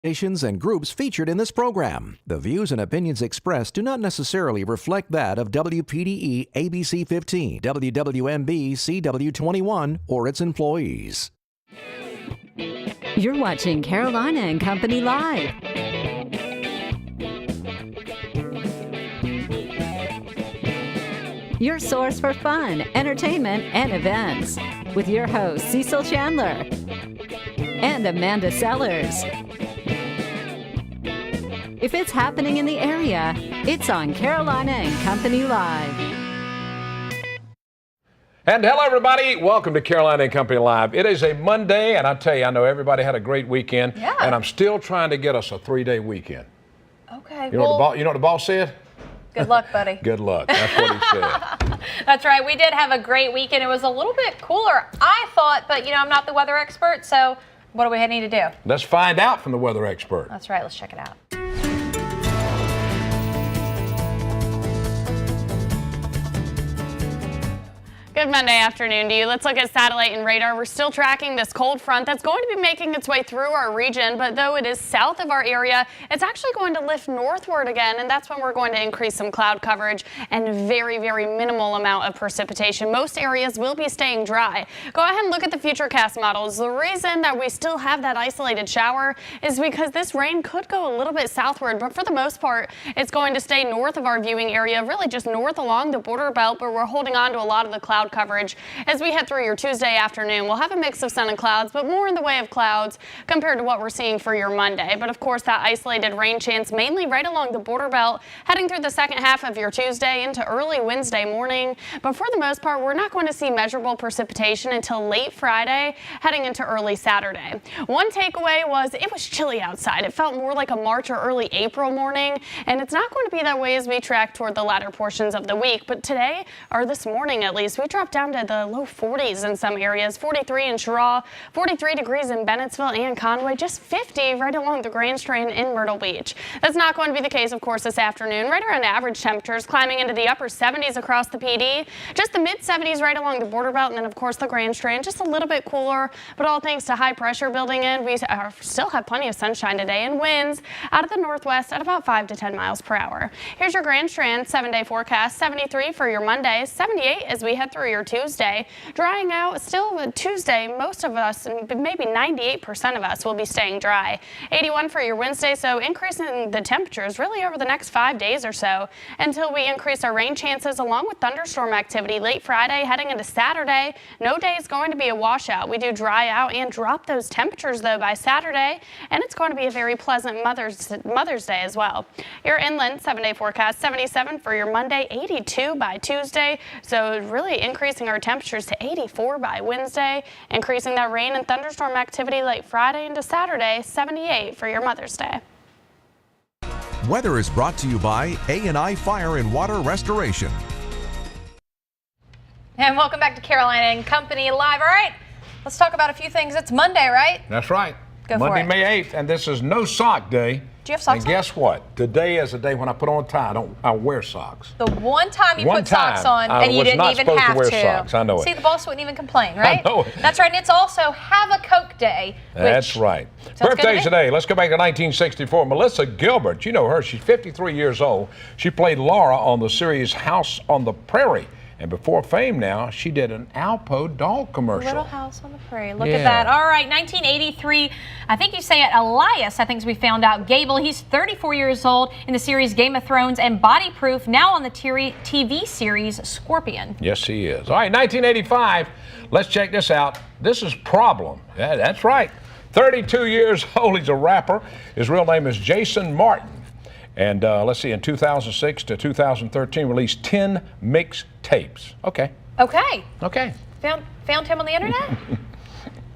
Stations and groups featured in this program. The views and opinions expressed do not necessarily reflect that of WPDE ABC 15, WWMB CW21, or its employees. You're watching Carolina and Company Live. Your source for fun, entertainment, and events. With your hosts, Cecil Chandler and Amanda Sellers. If it's happening in the area, it's on Carolina and Company Live. And hello, everybody. Welcome to Carolina and Company Live. It is a Monday, and I tell you, I know everybody had a great weekend. Yeah. And I'm still trying to get us a 3-day weekend. Okay. You know what the boss said? Good luck, buddy. Good luck. That's what he said. That's right. We did have a great weekend. It was a little bit cooler, I thought, but I'm not the weather expert, so what do we need to do? Let's find out from the weather expert. That's right. Let's check it out. Good Monday afternoon to you. Let's look at satellite and radar. We're still tracking this cold front that's going to be making its way through our region, but though it is south of our area, it's actually going to lift northward again, and that's when we're going to increase some cloud coverage and very, very minimal amount of precipitation. Most areas will be staying dry. Go ahead and look at the futurecast models. The reason that we still have that isolated shower is because this rain could go a little bit southward, but for the most part, it's going to stay north of our viewing area, really just north along the border belt, but we're holding on to a lot of the cloud coverage. As we head through your Tuesday afternoon, we'll have a mix of sun and clouds, but more in the way of clouds compared to what we're seeing for your Monday. But of course, that isolated rain chance mainly right along the border belt, heading through the second half of your Tuesday into early Wednesday morning. But for the most part, we're not going to see measurable precipitation until late Friday, heading into early Saturday. One takeaway was it was chilly outside. It felt more like a March or early April morning, and it's not going to be that way as we track toward the latter portions of the week. But today, or this morning at least, we dropped down to the low 40s in some areas, 43 in Cheraw, 43 degrees in Bennettsville and Conway, just 50 right along the Grand Strand in Myrtle Beach. That's not going to be the case, of course, this afternoon. Right around average temperatures, climbing into the upper 70s across the PD, just the mid 70s right along the border belt, and then, of course, the Grand Strand, just a little bit cooler, but all thanks to high pressure building in. We still have plenty of sunshine today and winds out of the northwest at about 5 to 10 miles per hour. Here's your Grand Strand 7-day forecast, 73 for your Monday, 78 as we head through your Tuesday. Drying out still Tuesday, most of us, maybe 98% of us, will be staying dry. 81 for your Wednesday, so increasing the temperatures really over the next 5 days or so until we increase our rain chances along with thunderstorm activity late Friday heading into Saturday. No day is going to be a washout. We do dry out and drop those temperatures though by Saturday, and it's going to be a very pleasant Mother's Day as well. Your inland 7-day forecast, 77 for your Monday, 82 by Tuesday, so really increasing our temperatures to 84 by Wednesday, increasing that rain and thunderstorm activity late Friday into Saturday, 78 for your Mother's Day. Weather is brought to you by A&I Fire and Water Restoration. And welcome back to Carolina and Company Live. All right, let's talk about a few things. It's Monday, right? That's right. Go for Monday, it. May 8th, and this is no sock day. Do you have socks And on? guess what? Today is the day when I put on a tie. I wear socks. The one time you One put socks time, on I and you was didn't not even supposed to have wear to. socks. I know it. See, the boss wouldn't even complain, right? I know it. That's right. And it's also Have a Coke Day. That's right. Sounds good to Birthdays me. today. Let's go back to 1964. Melissa Gilbert, you know her. She's 53 years old. She played Laura on the series House on the Prairie. And before fame now, she did an Alpo doll commercial. Little House on the Prairie. Look Yeah. at that. All right, 1983. I think you say it, Elias, I think as we found out. Gable, he's 34 years old in the series Game of Thrones and Body Proof, now on the TV series Scorpion. Yes, he is. All right, 1985. Let's check this out. This is Problem. Yeah, that's right. 32 years old. He's a rapper. His real name is Jason Martin. And let's see, in 2006 to 2013, released 10 mixtapes. Okay. Okay. Okay. Found him on the internet?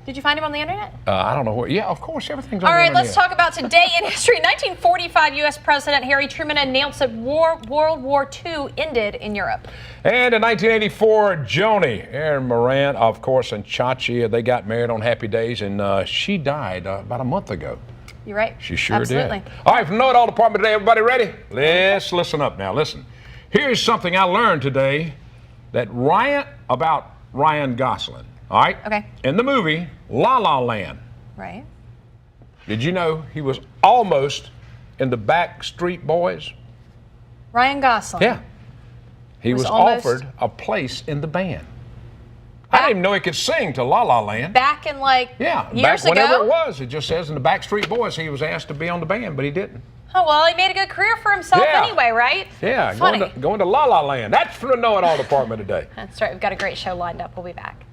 Did you find him on the internet? I don't know where. Yeah, of course, everything's on All the right, internet. let's talk about today in history. 1945, U.S. President Harry Truman announced that World War II ended in Europe. And in 1984, Joni, Erin Moran, of course, and Chachi, they got married on Happy Days, and she died about a month ago. You're right. She sure Absolutely. did. All right, from Know It All Department today, everybody ready? Let's listen up now. Listen. Here's something I learned today about Ryan Gosling. All right? Okay. In the movie La La Land. Right. Did you know he was almost in the Backstreet Boys? Ryan Gosling. Yeah. He was almost- offered a place in the band. I didn't even know he could sing to La La Land. Back in Yeah, years back whenever ago. it was. It just says in the Backstreet Boys he was asked to be on the band, but he didn't. Oh, well, he made a good career for himself Yeah. anyway, right? Yeah, Funny. going to La La Land. That's for the know-it-all department today. That's right. We've got a great show lined up. We'll be back.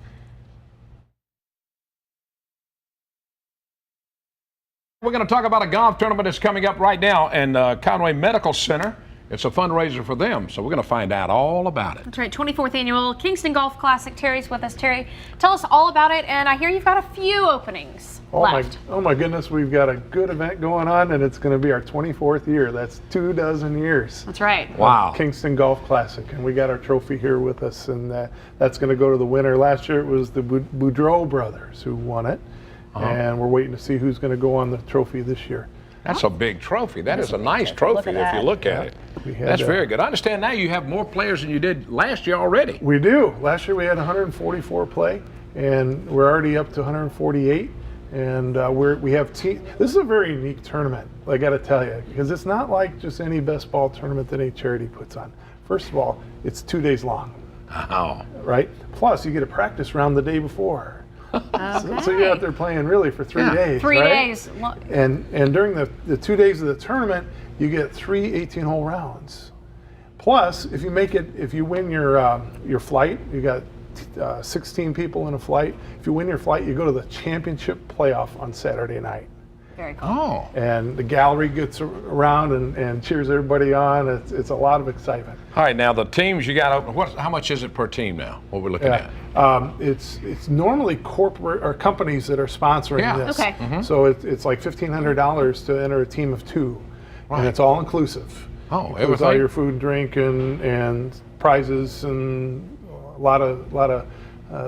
We're going to talk about a golf tournament that's coming up right now in Conway Medical Center. It's a fundraiser for them, so we're going to find out all about it. That's right. 24th annual Kingston Golf Classic. Terry's with us. Terry, tell us all about it. And I hear you've got a few openings left. Oh my goodness, we've got a good event going on, and it's going to be our 24th year. That's 24 years. That's right. Wow. Kingston Golf Classic, and we got our trophy here with us, and that's going to go to the winner. Last year it was the Boudreau brothers who won it, and we're waiting to see who's going to go on the trophy this year. That's a big trophy. That is a nice trophy if you look at it. That's very good. I understand now you have more players than you did last year already. We do. Last year we had 144 play, and we're already up to 148. And we have team. This is a very unique tournament, I got to tell you, because it's not like just any best ball tournament that any charity puts on. First of all, it's 2 days long. Oh. Right? Plus, you get a practice round the day before. So you're out there playing really for 3 days. 3 right? days. And during the 2 days of the tournament, you get 3 18-hole rounds. Plus, if you win your flight, you got 16 people in a flight. If you win your flight, you go to the championship playoff on Saturday night. Very cool. Oh. And the gallery gets around and cheers everybody on. It's a lot of excitement. All right, now the teams you got open, how much is it per team now? What we're looking at? It's normally corporate or companies that are sponsoring this. Okay. So it's like $1,500 to enter a team of 2, and it's all inclusive. Oh, Includes all everything? your food, drink, and prizes, and a lot of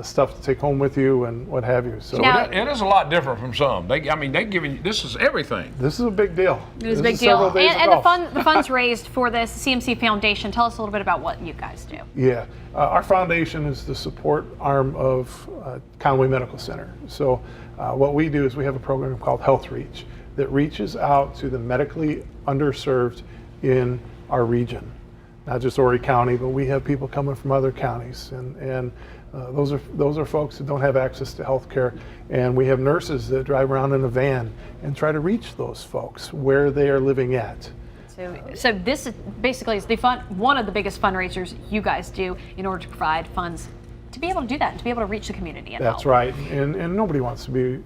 stuff to take home with you and what have you. So Now- it is a lot different from some. They giving you, this is everything. this is a big deal. It was a This big is several deal. days of And the golf. funds raised for this CMC Foundation. Tell us a little bit about what you guys do. Yeah, our foundation is the support arm of Conway Medical Center. So what we do is we have a program called Health Reach that reaches out to the medically underserved in our region. Not just Horry County, but we have people coming from other counties, and those are folks that don't have access to health care, and we have nurses that drive around in a van and try to reach those folks where they are living at. So this is basically is one of the biggest fundraisers you guys do in order to provide funds to be able to do that and to be able to reach the community and That's help. right, and nobody wants to be,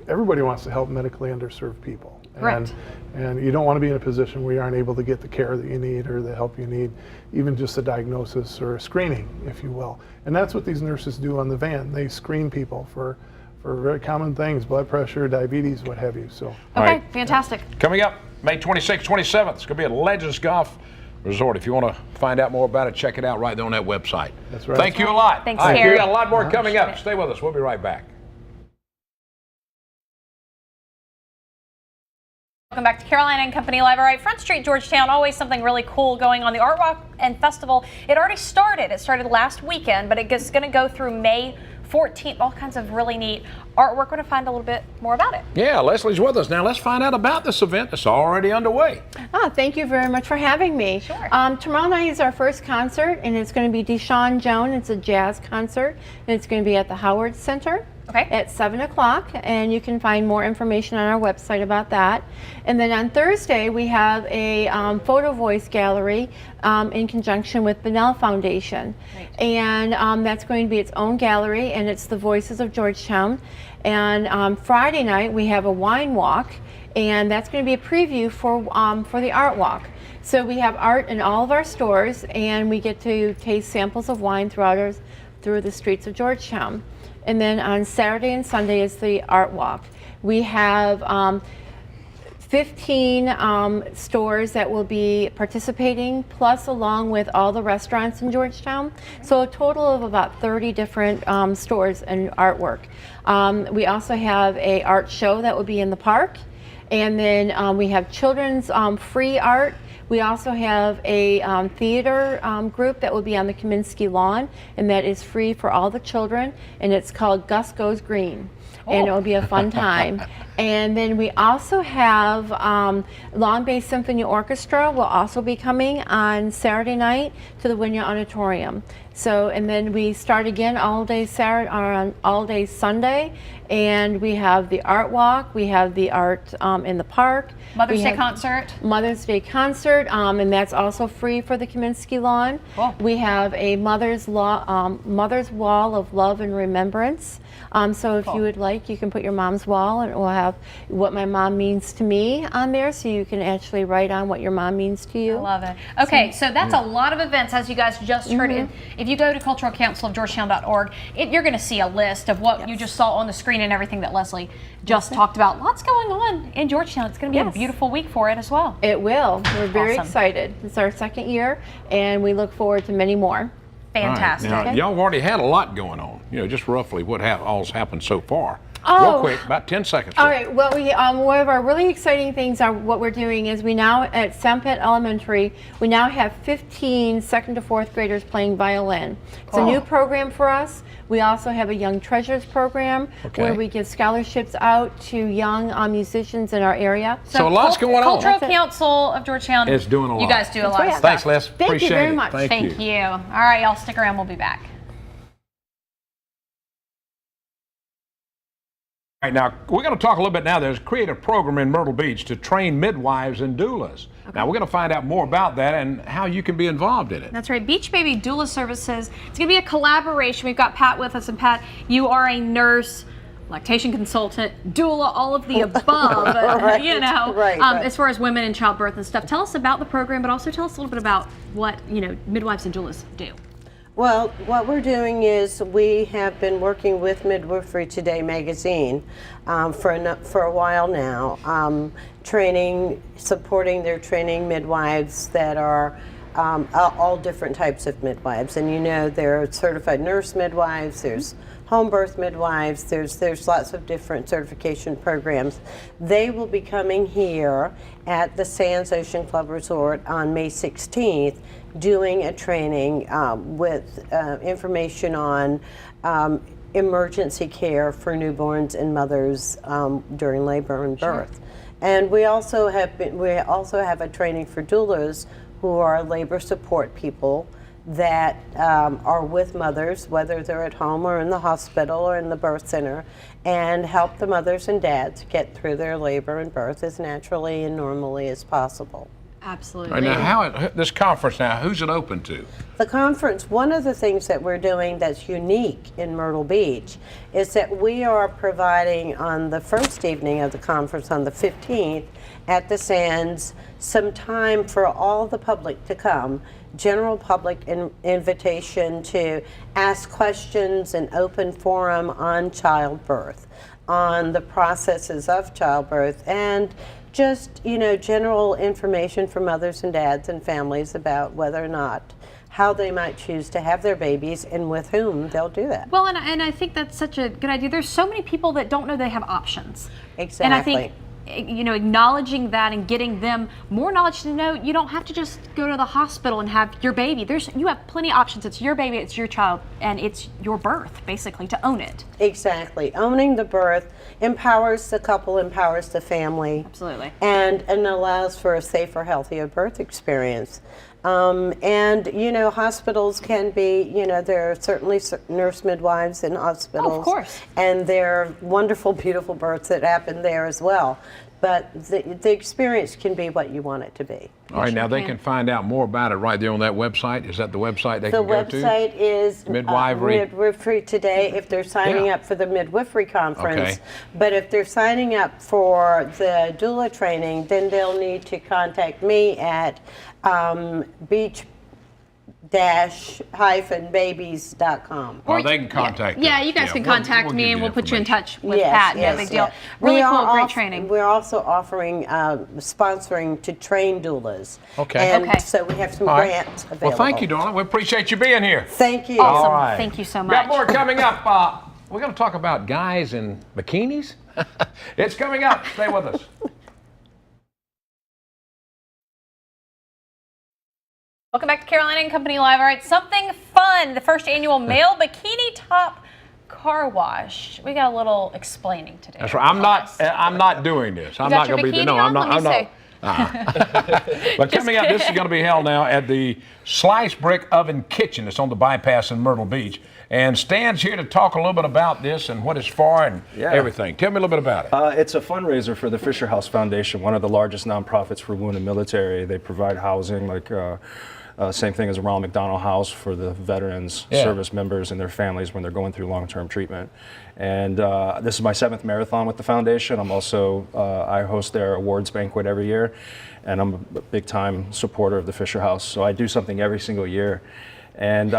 everybody wants to help medically underserved people. Correct. And you don't want to be in a position where you aren't able to get the care that you need or the help you need, even just a diagnosis or a screening, if you will. And that's what these nurses do on the van. They screen people for very common things, blood pressure, diabetes, what have you. So. Okay, right. fantastic. Coming up, May 26th, 27th, it's going to be at Legends Golf Resort. If you want to find out more about it, check it out right there on that website. That's right. Thank you a lot. Thanks, All right, Terry. we got a lot more coming up. Stay with us. We'll be right back. Welcome back to Carolina and Company Live. All right, Front Street, Georgetown, always something really cool going on. The Art Walk and Festival, it already started. It started last weekend, but it's going to go through May 14th. All kinds of really neat artwork. We're going to find a little bit more about it. Yeah, Leslie's with us. Now let's find out about this event that's already underway. Oh, thank you very much for having me. Sure. Tomorrow night is our first concert, and it's going to be Deshawn Jones. It's a jazz concert, and it's going to be at the Howard Center. Okay. At 7 o'clock, and you can find more information on our website about that. And then on Thursday, we have a photo voice gallery in conjunction with Bunnell Foundation. Right. And that's going to be its own gallery, and it's the Voices of Georgetown. And Friday night, we have a wine walk, and that's going to be a preview for the art walk. So we have art in all of our stores, and we get to taste samples of wine through the streets of Georgetown. And then on Saturday and Sunday is the art walk. We have 15 stores that will be participating, plus along with all the restaurants in Georgetown. So a total of about 30 different stores and artwork. We also have an art show that will be in the park. And then we have children's free art. We also have a theater group that will be on the Kaminsky lawn, and that is free for all the children, and it's called Gus Goes Green. and it'll be a fun time. And then we also have Long Bay Symphony Orchestra will also be coming on Saturday night to the Wynyard Auditorium. So, and then we start again all day Saturday or on all day Sunday, and we have the art walk, we have the art in the park. Mother's Day concert. Mother's Day concert, and that's also free for the Kaminsky lawn. Cool. We have a Mother's Wall of Love and Remembrance. So if you would like, you can put your mom's wall, and it will have what my mom means to me on there, so you can actually write on what your mom means to you. I love it. Okay, so that's a lot of events, as you guys just heard. If you go to culturalcouncilofgeorgetown.org, you're going to see a list of what you just saw on the screen and everything that Leslie just talked about. Lots going on in Georgetown. It's going to be a beautiful week for it as well. It will. We're very Awesome. excited. It's our second year, and we look forward to many more. Fantastic. All right. Now, y'all have already had a lot going on. You know, just roughly what all's happened so far. Oh. Real quick, about 10 seconds. All right. Well, one of our really exciting things are what we're doing is we now at Sampet Elementary we now have 15 second to fourth graders playing violin. It's a new program for us. We also have a Young Treasures program where we give scholarships out to young musicians in our area. So a lot's going on. Cultural Council of Georgetown is doing a lot. You guys do a lot of stuff. Thanks, Les. Thank you very much. Thank you. All right, y'all stick around. We'll be back. All right, now we're going to talk a little bit now. There's a creative program in Myrtle Beach to train midwives and doulas. Now we're going to find out more about that and how you can be involved in it. That's right, Beach Baby Doula Services. It's going to be a collaboration. We've got Pat with us, and Pat, you are a nurse, lactation consultant, doula, all of the above. As far as women and childbirth and stuff. Tell us about the program, but also tell us a little bit about what midwives and doulas do. Well, what we're doing is we have been working with Midwifery Today magazine for a while now, supporting their training midwives that are all different types of midwives. And there are certified nurse midwives, there's home birth midwives, there's lots of different certification programs. They will be coming here at the Sands Ocean Club Resort on May 16th doing a training with information on emergency care for newborns and mothers during labor and birth. And we also have a training for doulas who are labor support people that are with mothers, whether they're at home or in the hospital or in the birth center, and help the mothers and dads get through their labor and birth as naturally and normally as possible. Absolutely. All right, now, this conference now, who's it open to? The conference, one of the things that we're doing that's unique in Myrtle Beach is that we are providing on the first evening of the conference on the 15th at the Sands some time for all the public to come, general public invitation to ask questions, an open forum on childbirth, on the processes of childbirth, and just, general information for mothers and dads and families about whether or not how they might choose to have their babies and with whom they'll do that. Well, and I think that's such a good idea. There's so many people that don't know they have options. Exactly. And I think acknowledging that and getting them more knowledge to know you don't have to just go to the hospital and have your baby. You have plenty of options. It's your baby, it's your child, and it's your birth, basically, to own it. Exactly. Owning the birth empowers the couple, empowers the family. Absolutely. And allows for a safer, healthier birth experience. Hospitals can be, there are certainly nurse midwives in hospitals. Oh, of course. And there are wonderful, beautiful births that happen there as well. But the experience can be what you want it to be. All right, now they can find out more about it right there on that website. Is that the website they can go to? The website is Midwifery Today if they're signing up for the Midwifery Conference. Okay. But if they're signing up for the doula training, then they'll need to contact me at beach-babies.com. Or they can contact them. Yeah, you guys can contact me and we'll put you in touch with Yes, Pat. yes, No big deal. yes. Really cool, great training. We're also offering sponsoring to train doulas. Okay. And Okay. so we have some All right. grants available. Well, thank you, Darla. We appreciate you being here. Thank you. Awesome. All right. Thank you so much. Got more coming up. We're going to talk about guys in bikinis. It's coming up. Stay with us. Welcome back to Carolina and Company Live. All right, something fun. The first annual male bikini top car wash, we got a little explaining to do. That's right. I'm not doing this. I'm not going to be. No, I'm not. I'm not. But coming up, this is going to be held now at the Slice Brick Oven Kitchen. It's on the bypass in Myrtle Beach. And Stan's here to talk a little bit about this and what it's for and everything. Tell me a little bit about it. It's a fundraiser for the Fisher House Foundation, one of the largest nonprofits for wounded military. They provide housing, like same thing as a Ronald McDonald House for the veterans, service members, and their families when they're going through long-term treatment. And this is my 7th marathon with the foundation. I'm also, I host their awards banquet every year, and I'm a big-time supporter of the Fisher House. So I do something every single year. And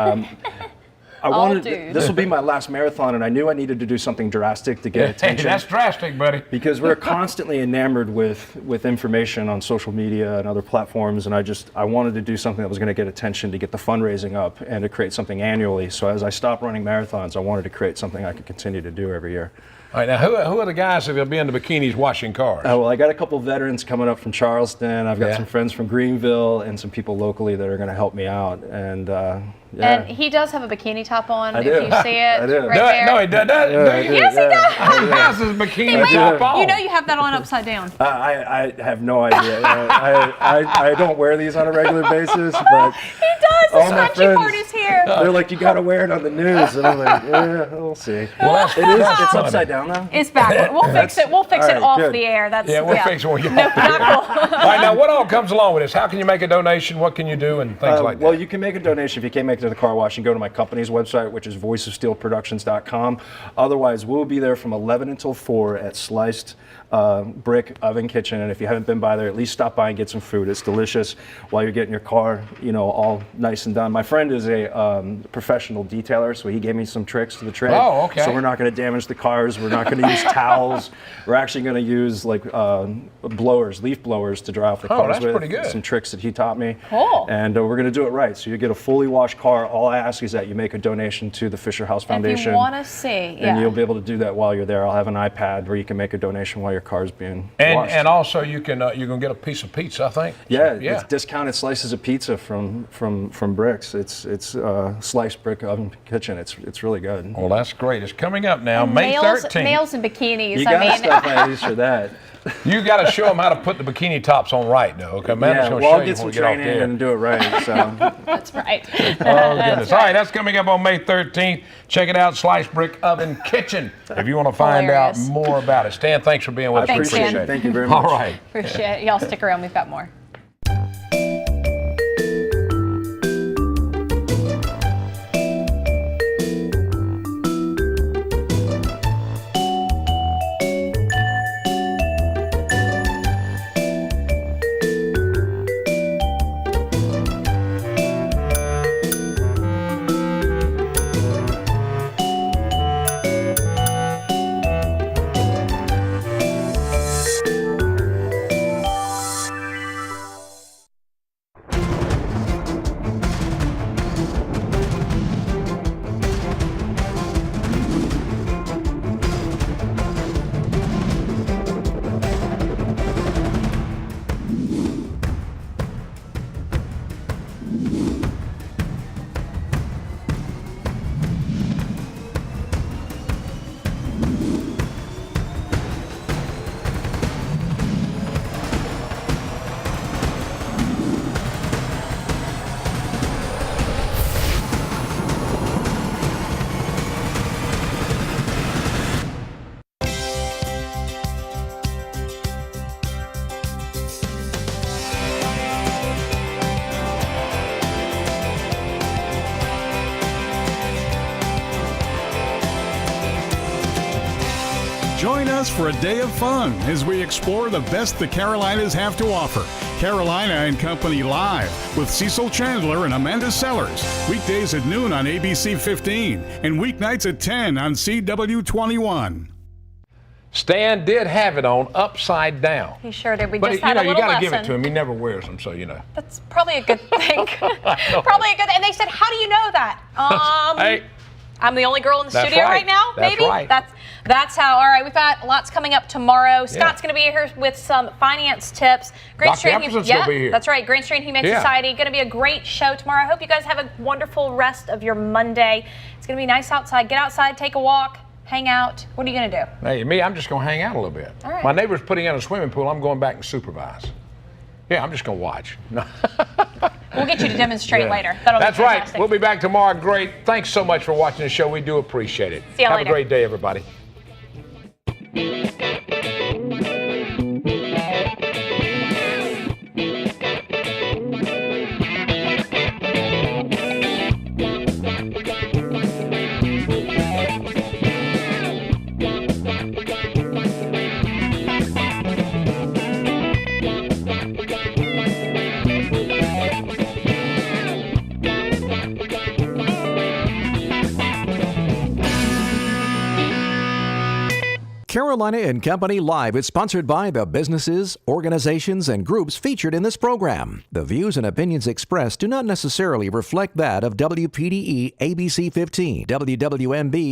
I wanted, this will be my last marathon, and I knew I needed to do something drastic to get attention. That's drastic, buddy. Because we're constantly enamored with information on social media and other platforms, and I wanted to do something that was going to get attention, to get the fundraising up, and to create something annually. So as I stopped running marathons, I wanted to create something I could continue to do every year. All right, now who are the guys that will be in the bikinis washing cars? Well, I got a couple veterans coming up from Charleston. I've got some friends from Greenville and some people locally that are going to help me out. And and he does have a bikini top on. If you see it, I do. right there. No, he does. Yes, he does. He has his bikini top on. You know you have that on upside down. I have no idea. I don't wear these on a regular basis, but he does. The scrunchy part is here. They're like, you got to wear it on the news, and I'm like, yeah, we'll see. Well, it's upside down now. It's backward. We'll fix it. We'll fix it off the air. That's we'll fix it. No, not cool. All right, now what all comes along with this? How can you make a donation? What can you do and things like that? Well, you can make a donation if you can't make it to the car wash. You can go to my company's website, which is voiceofsteelproductions.com. Otherwise, we'll be there from 11 until 4 at Sliced Brick Oven Kitchen. And if you haven't been by there, at least stop by and get some food. It's delicious while you're getting your car, all nice and done. My friend is a professional detailer, so he gave me some tricks to the trade. Oh, okay. So we're not going to damage the cars. We're not going to use towels. We're actually going to use like blowers, leaf blowers, to dry off the cars that's with. pretty good. Some tricks that he taught me. Cool. And we're going to do it right. So you get a fully washed car. All I ask is that you make a donation to the Fisher House Foundation. If you want to see, and you'll be able to do that while you're there. I'll have an iPad where you can make a donation while your car's being washed. And also you can get a piece of pizza, I think. Yeah, it's discounted slices of pizza from Bricks. It's Sliced Brick Oven Kitchen. It's really good. Well, that's great. It's coming up now, May 13th. Males in bikinis. You got to stop by at least for that. You got to show them how to put the bikini tops on right, though. Okay, Amanda's going to show I'll you get some when we get off training the air. and do it right. So. That's right. Oh, goodness. All right, that's coming up on May 13th. Check it out, Slice Brick Oven Kitchen, if you want to find out more about it. Stan, thanks for being with us. Thanks, Appreciate Stan. it. Thank you very much. All right. Appreciate it. Y'all stick around. We've got more. Join us for a day of fun as we explore the best the Carolinas have to offer. Carolina and Company Live with Cecil Chandler and Amanda Sellers. Weekdays at noon on ABC 15 and weeknights at 10 on CW21. Stan did have it on upside down. He sure did. We But just had a you little got to lesson. give it to him. He never wears them, so you know. That's probably a good thing. Probably a good. And they said, "How do you know that?" Hey, I'm the only girl in the That's studio right. right now, That's maybe? right. That's how. All right, we've got lots coming up tomorrow. Scott's going to be here with some finance tips. Dr. Epperson's going to be here. That's right. Grand Street Humane Society. Going to be a great show tomorrow. I hope you guys have a wonderful rest of your Monday. It's going to be nice outside. Get outside, take a walk, hang out. What are you going to do? Hey, me, I'm just going to hang out a little bit. All right. My neighbor's putting in a swimming pool. I'm going back and supervise. Yeah, I'm just going to watch. We'll get you to demonstrate later. That'll That's be right. fantastic. We'll be back tomorrow. Great. Thanks so much for watching the show. We do appreciate it. See you Have later. a great day, everybody. Carolina and Company Live is sponsored by the businesses, organizations, and groups featured in this program. The views and opinions expressed do not necessarily reflect that of WPDE ABC 15, WWMB